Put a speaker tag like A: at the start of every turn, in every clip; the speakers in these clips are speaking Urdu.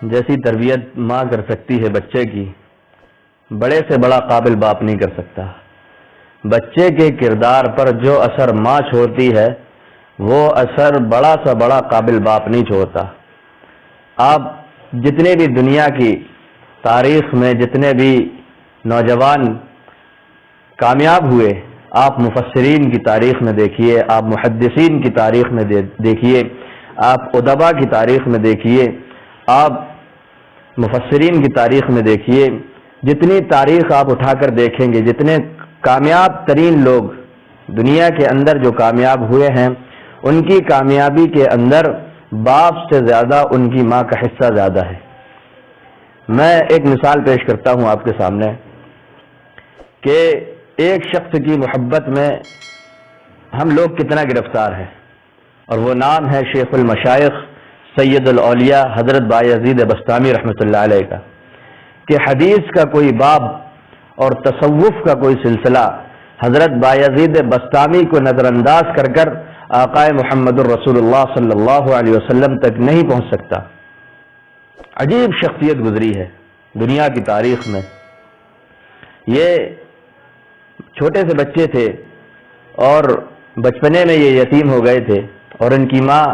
A: جیسی تربیت ماں کر سکتی ہے بچے کی، بڑے سے بڑا قابل باپ نہیں کر سکتا۔ بچے کے کردار پر جو اثر ماں چھوڑتی ہے وہ اثر بڑا سا بڑا قابل باپ نہیں چھوڑتا۔ آپ جتنے بھی دنیا کی تاریخ میں جتنے بھی نوجوان کامیاب ہوئے، آپ مفسرین کی تاریخ میں دیکھیے، آپ محدثین کی تاریخ میں دیکھیے، آپ ادبا کی تاریخ میں دیکھیے، آپ مفسرین کی تاریخ میں دیکھیے، جتنی تاریخ آپ اٹھا کر دیکھیں گے، جتنے کامیاب ترین لوگ دنیا کے اندر جو کامیاب ہوئے ہیں، ان کی کامیابی کے اندر باپ سے زیادہ ان کی ماں کا حصہ زیادہ ہے۔ میں ایک مثال پیش کرتا ہوں آپ کے سامنے کہ ایک شخص کی محبت میں ہم لوگ کتنا گرفتار ہیں، اور وہ نام ہے شیخ المشائخ سید الاولیاء حضرت بایزید بسطامی رحمۃ اللہ علیہ کا، کہ حدیث کا کوئی باب اور تصوف کا کوئی سلسلہ حضرت بایزید بسطامی کو نظر انداز کر کر آقائے محمد الرسول اللہ صلی اللہ علیہ وسلم تک نہیں پہنچ سکتا۔ عجیب شخصیت گزری ہے دنیا کی تاریخ میں۔ یہ چھوٹے سے بچے تھے اور بچپنے میں یہ یتیم ہو گئے تھے، اور ان کی ماں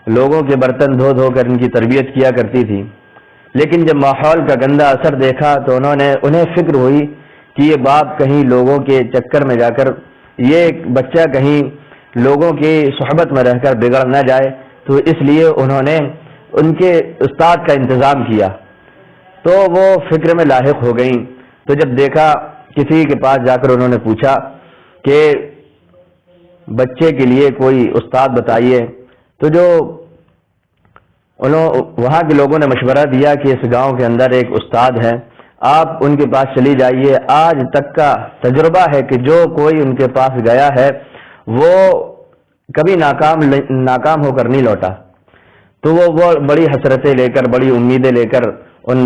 A: لوگوں کے برتن دھو دھو کر ان کی تربیت کیا کرتی تھی، لیکن جب ماحول کا گندا اثر دیکھا تو انہیں فکر ہوئی کہ یہ باپ کہیں لوگوں کے چکر میں جا کر، یہ بچہ کہیں لوگوں کی صحبت میں رہ کر بگڑ نہ جائے، تو اس لیے انہوں نے ان کے استاد کا انتظام کیا۔ تو وہ فکر میں لاحق ہو گئیں، تو جب دیکھا کسی کے پاس جا کر انہوں نے پوچھا کہ بچے کے لیے کوئی استاد بتائیے، تو جو وہاں کے لوگوں نے مشورہ دیا کہ اس گاؤں کے اندر ایک استاد ہے، آپ ان کے پاس چلی جائیے۔ آج تک کا تجربہ ہے کہ جو کوئی ان کے پاس گیا ہے وہ کبھی ناکام ہو کر نہیں لوٹا۔ تو وہ بڑی حسرتیں لے کر، بڑی امیدیں لے کر ان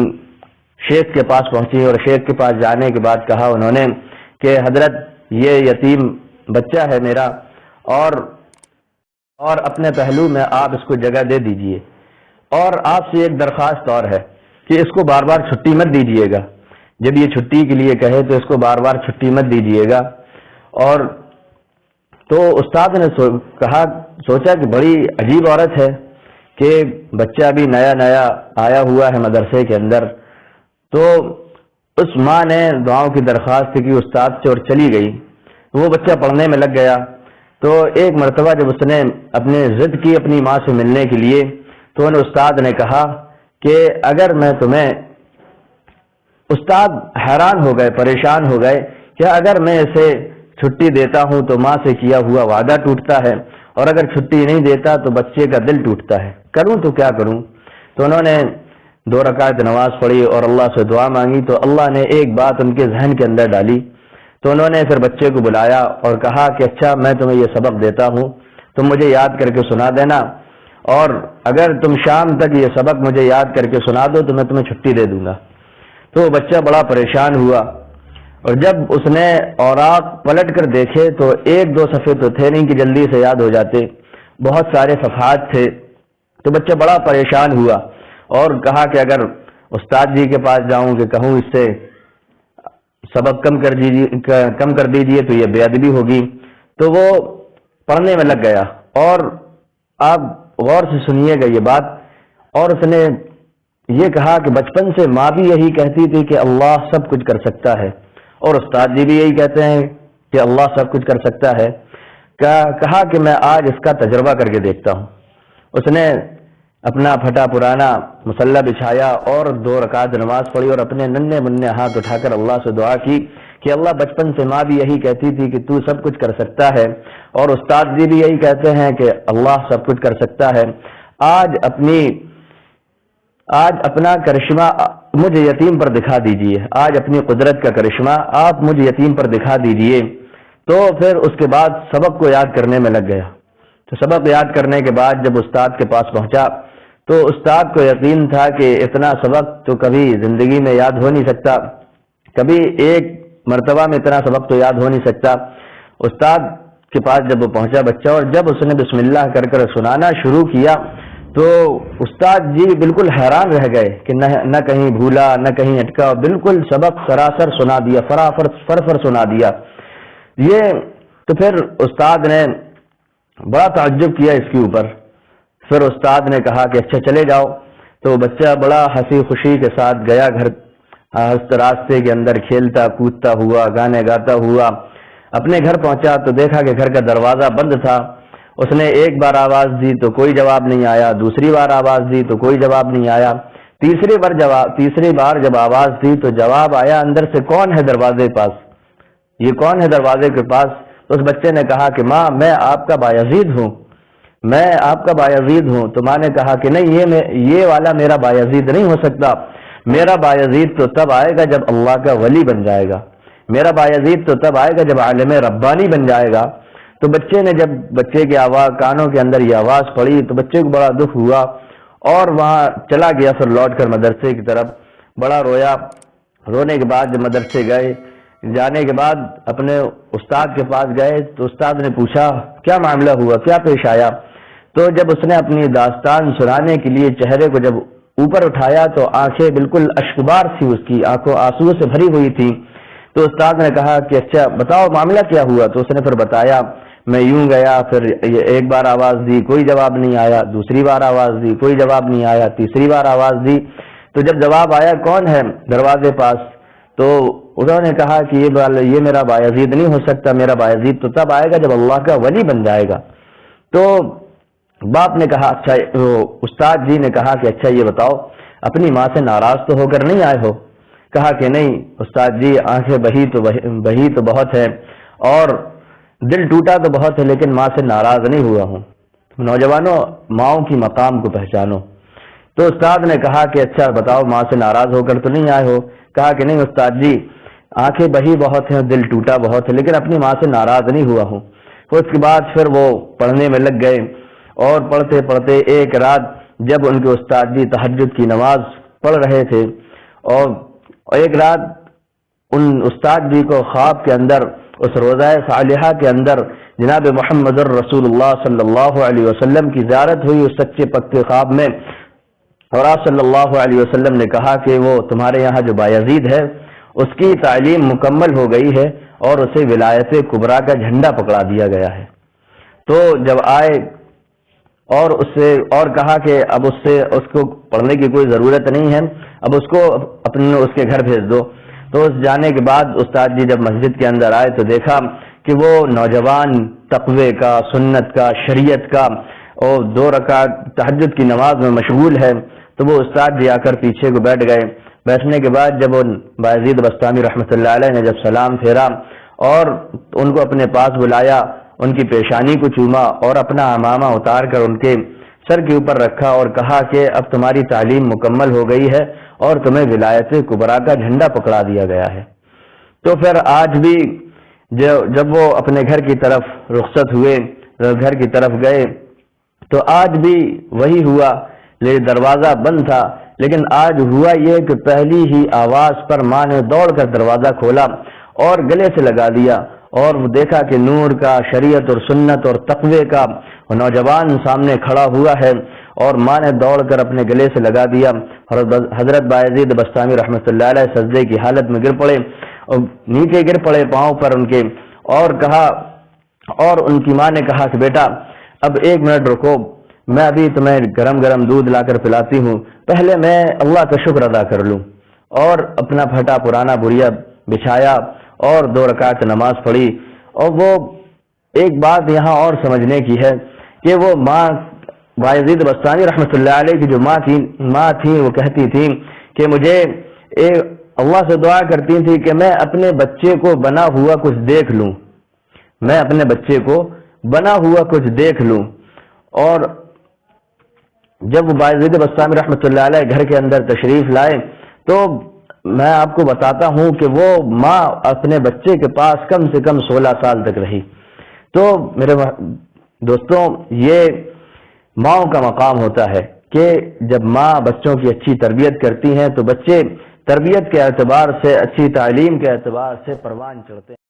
A: شیخ کے پاس پہنچی، اور شیخ کے پاس جانے کے بعد کہا انہوں نے کہ حضرت یہ یتیم بچہ ہے میرا، اور اپنے پہلو میں آپ اس کو جگہ دے دیجئے، اور آپ سے ایک درخواست اور ہے کہ اس کو بار بار چھٹی مت دیجئے گا، جب یہ چھٹی کے لیے کہے تو اس کو بار بار چھٹی مت دیجئے گا۔ اور تو استاد نے سوچا کہ بڑی عجیب عورت ہے کہ بچہ ابھی نیا نیا آیا ہوا ہے مدرسے کے اندر۔ تو اس ماں نے دعاؤں کی درخواست کی استاد سے اور چلی گئی، وہ بچہ پڑھنے میں لگ گیا۔ تو ایک مرتبہ جب اس نے اپنے ضد کی اپنی ماں سے ملنے کے لیے، تو استاد نے کہا کہ اگر میں تمہیں، استاد حیران ہو گئے، پریشان ہو گئے کہ اگر میں اسے چھٹی دیتا ہوں تو ماں سے کیا ہوا وعدہ ٹوٹتا ہے، اور اگر چھٹی نہیں دیتا تو بچے کا دل ٹوٹتا ہے، کروں تو کیا کروں؟ تو انہوں نے 2 رکعت نماز پڑھی اور اللہ سے دعا مانگی، تو اللہ نے ایک بات ان کے ذہن کے اندر ڈالی۔ تو انہوں نے پھر بچے کو بلایا اور کہا کہ اچھا میں تمہیں یہ سبق دیتا ہوں، تم مجھے یاد کر کے سنا دینا، اور اگر تم شام تک یہ سبق مجھے یاد کر کے سنا دو تو میں تمہیں چھٹی دے دوں گا۔ تو بچہ بڑا پریشان ہوا، اور جب اس نے اوراق پلٹ کر دیکھے تو 1-2 صفحے تو تھے نہیں کہ جلدی سے یاد ہو جاتے، بہت سارے صفحات تھے۔ تو بچہ بڑا پریشان ہوا اور کہا کہ اگر استاد جی کے پاس جاؤں کہ کہوں اس سے سبق کم کر دیجئے تو یہ بے ادبی ہوگی۔ تو وہ پڑھنے میں لگ گیا، اور آپ غور سے سنیے گا یہ بات، اور اس نے یہ کہا کہ بچپن سے ماں بھی یہی کہتی تھی کہ اللہ سب کچھ کر سکتا ہے، اور استاد جی بھی یہی کہتے ہیں کہ اللہ سب کچھ کر سکتا ہے۔ کہا کہ میں آج اس کا تجربہ کر کے دیکھتا ہوں۔ اس نے اپنا پھٹا پرانا مصلی بچھایا اور 2 رکعت نماز پڑھی، اور اپنے ننھے منھے ہاتھ اٹھا کر اللہ سے دعا کی کہ اللہ بچپن سے ماں بھی یہی کہتی تھی کہ تو سب کچھ کر سکتا ہے، اور استاد جی بھی یہی کہتے ہیں کہ اللہ سب کچھ کر سکتا ہے۔ آج اپنا کرشمہ مجھے یتیم پر دکھا دیجئے، آج اپنی قدرت کا کرشمہ آپ مجھے یتیم پر دکھا دیجئے۔ تو پھر اس کے بعد سبق کو یاد کرنے میں لگ گیا۔ تو سبق یاد کرنے کے بعد جب استاد کے پاس پہنچا تو استاد کو یقین تھا کہ اتنا سبق تو کبھی زندگی میں یاد ہو نہیں سکتا، کبھی ایک مرتبہ میں اتنا سبق تو یاد ہو نہیں سکتا۔ استاد کے پاس جب وہ پہنچا بچہ، اور جب اس نے بسم اللہ کر کر سنانا شروع کیا تو استاد جی بالکل حیران رہ گئے کہ نہ کہیں بھولا نہ کہیں اٹکا، بالکل سبق سراسر سنا دیا، فر سنا دیا یہ۔ تو پھر استاد نے بڑا تعجب کیا اس کے اوپر۔ پھر استاد نے کہا کہ اچھا چلے جاؤ۔ تو بچہ بڑا ہنسی خوشی کے ساتھ گیا گھر، راستے کے اندر کھیلتا کودتا ہوا، گانے گاتا ہوا اپنے گھر پہنچا تو دیکھا کہ گھر کا دروازہ بند تھا۔ اس نے ایک بار آواز دی تو کوئی جواب نہیں آیا، دوسری بار آواز دی تو کوئی جواب نہیں آیا، تیسری بار جب آواز دی تو جواب آیا اندر سے، کون ہے دروازے پاس، یہ کون ہے دروازے کے پاس؟ تو اس بچے نے کہا کہ ماں میں آپ کا بایزید ہوں، میں آپ کا بایزید ہوں۔ تو ماں نے کہا کہ نہیں، یہ والا میرا بایزید نہیں ہو سکتا، میرا بایزید تو تب آئے گا جب اللہ کا ولی بن جائے گا، میرا بایزید تو تب آئے گا جب عالم ربانی بن جائے گا۔ تو بچے نے جب بچے کے کانوں کے اندر یہ آواز پڑی تو بچے کو بڑا دکھ ہوا اور وہاں چلا گیا۔ پھر لوٹ کر مدرسے کی طرف بڑا رویا۔ رونے کے بعد جب مدرسے گئے، جانے کے بعد اپنے استاد کے پاس گئے تو استاد نے پوچھا کیا معاملہ ہوا، کیا پیش آیا؟ تو جب اس نے اپنی داستان سنانے کے لیے چہرے کو جب اوپر اٹھایا تو آنکھیں بالکل اشکبار تھی، اس کی آنکھوں آنسو سے بھری ہوئی تھی۔ تو استاد نے کہا کہ اچھا بتاؤ معاملہ کیا ہوا؟ تو اس نے پھر بتایا، میں یوں گیا، پھر ایک بار آواز دی کوئی جواب نہیں آیا، دوسری بار آواز دی کوئی جواب نہیں آیا، تیسری بار آواز دی تو جب جواب آیا کون ہے دروازے پاس، تو انہوں نے کہا کہ یہ میرا بایزید نہیں ہو سکتا، میرا بایزید تو تب آئے گا جب اللہ کا ولی بن جائے گا۔ تو باپ نے کہا اچھا، استاد جی نے کہا کہ اچھا یہ بتاؤ اپنی ماں سے ناراض تو ہو کر نہیں آئے ہو؟ کہا کہ نہیں استاد جی، آنکھیں بہی تو بہت ہے اور دل ٹوٹا تو بہت ہے، لیکن ماں سے ناراض نہیں ہوا ہوں۔ نوجوانوں، ماؤں کی مقام کو پہچانو۔ تو استاد نے کہا کہ اچھا بتاؤ ماں سے ناراض ہو کر تو نہیں آئے ہو؟ کہا کہ نہیں استاد جی، آنکھیں بہی بہت ہیں، دل ٹوٹا بہت ہے، لیکن اپنی ماں سے ناراض نہیں ہوا ہوں۔ اس کے بعد پھر وہ پڑھنے میں لگ گئے اور پڑھتے پڑھتے ایک رات جب ان کے استاد جی تہجد کی نماز پڑھ رہے تھے اور ایک رات ان استاد جی کو خواب کے اندر اس روضہ صالحہ کے اندر جناب محمد رسول اللہ صلی اللہ علیہ وسلم کی زیارت ہوئی اس سچے پکے خواب میں، اور آپ صلی اللہ علیہ وسلم نے کہا کہ وہ تمہارے یہاں جو بایزید ہے اس کی تعلیم مکمل ہو گئی ہے اور اسے ولایت کبریٰ کا جھنڈا پکڑا دیا گیا ہے۔ تو جب آئے اور اس سے اور کہا کہ اب اس کو پڑھنے کی کوئی ضرورت نہیں ہے، اب اس کو اس کے گھر بھیج دو۔ تو اس جانے کے بعد استاد جی جب مسجد کے اندر آئے تو دیکھا کہ وہ نوجوان تقوی کا، سنت کا، شریعت کا اور 2 رکعت تہجد کی نماز میں مشغول ہے۔ تو وہ استاد جی آ کر پیچھے کو بیٹھ گئے۔ بیٹھنے کے بعد جب بایزید بستامی رحمۃ اللہ علیہ نے جب سلام پھیرا اور ان کو اپنے پاس بلایا، ان کی پیشانی کو چوما اور اپنا عمامہ اتار کر ان کے سر کے اوپر رکھا اور کہا کہ اب تمہاری تعلیم مکمل ہو گئی ہے اور تمہیں ولایت کبریٰ کا جھنڈا پکڑا دیا گیا ہے۔ تو پھر آج بھی جب وہ اپنے گھر کی طرف رخصت ہوئے، گھر کی طرف گئے تو آج بھی وہی ہوا، دروازہ بند تھا، لیکن آج ہوا یہ کہ پہلی ہی آواز پر ماں نے دوڑ کر دروازہ کھولا اور گلے سے لگا دیا اور وہ دیکھا کہ نور کا، شریعت اور سنت اور تقوی کا نوجوان سامنے کھڑا ہوا ہے اور ماں نے دوڑ کر اپنے گلے سے لگا دیا۔ اور حضرت بایزید بستامی رحمۃ اللہ علیہ سجدے کی حالت میں گر پڑے اور نیچے گر پڑے پاؤں پر ان کے، اور کہا، اور ان کی ماں نے کہا کہ بیٹا اب 1 منٹ رکو، میں ابھی تمہیں گرم گرم دودھ لا کر پلاتی ہوں، پہلے میں اللہ کا شکر ادا کر لوں۔ اور اپنا پھٹا پرانا بوریا بچھایا اور 2 رکعت نماز پڑھی۔ اور وہ ایک بات یہاں اور سمجھنے کی ہے کہ وہ ماں بایزید بستانی رحمۃ اللہ علیہ کی جو ماں تھی وہ کہتی تھی کہ مجھے اللہ سے دعا کرتی تھی کہ میں اپنے بچے کو بنا ہوا کچھ دیکھ لوں، میں اپنے بچے کو بنا ہوا کچھ دیکھ لوں۔ اور جب وہ بایزید بستانی رحمۃ اللہ علیہ گھر کے اندر تشریف لائے تو میں آپ کو بتاتا ہوں کہ وہ ماں اپنے بچے کے پاس کم سے کم 16 سال تک رہی۔ تو میرے دوستوں، یہ ماؤں کا مقام ہوتا ہے کہ جب ماں بچوں کی اچھی تربیت کرتی ہیں تو بچے تربیت کے اعتبار سے، اچھی تعلیم کے اعتبار سے پروان چڑھتے ہیں۔